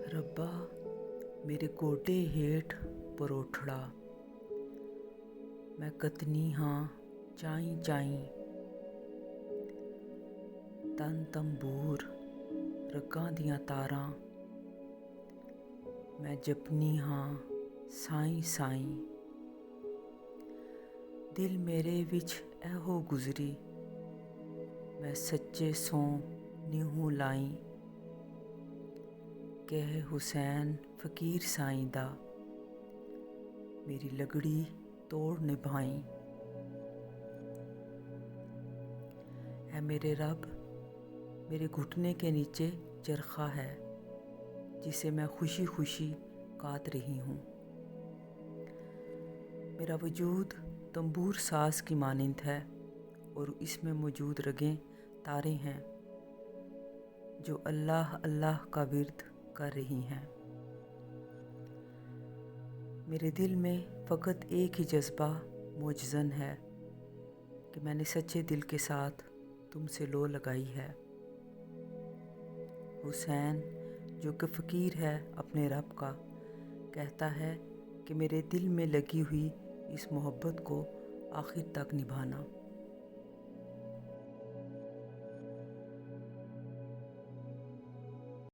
रब्बा मेरे गोडे हेठ परोठड़ा, मैं कतनी हाँ चाई चाई। तन तंबूर रगां दियां तारां, मैं जपनी हाँ साईं साईं। दिल मेरे विच एहो गुजरी, मैं सच्चे सों निहूं लाई। कह हुसैन फकीर साईं दा, मेरी लगड़ी तोड़ निभाई। है मेरे रब, मेरे घुटने के नीचे चरखा है, जिसे मैं खुशी खुशी काट रही हूँ। मेरा वजूद तंबूर साज की मानिंद है और इसमें मौजूद रगें तारे हैं जो अल्लाह अल्लाह का विर्द कर रही हैं। मेरे दिल में फ़कत एक ही जज्बा मौजज़न है कि मैंने सच्चे दिल के साथ तुमसे लो लगाई है। हुसैन जो कि फ़कीर है अपने रब का, कहता है कि मेरे दिल में लगी हुई इस मोहब्बत को आखिर तक निभाना।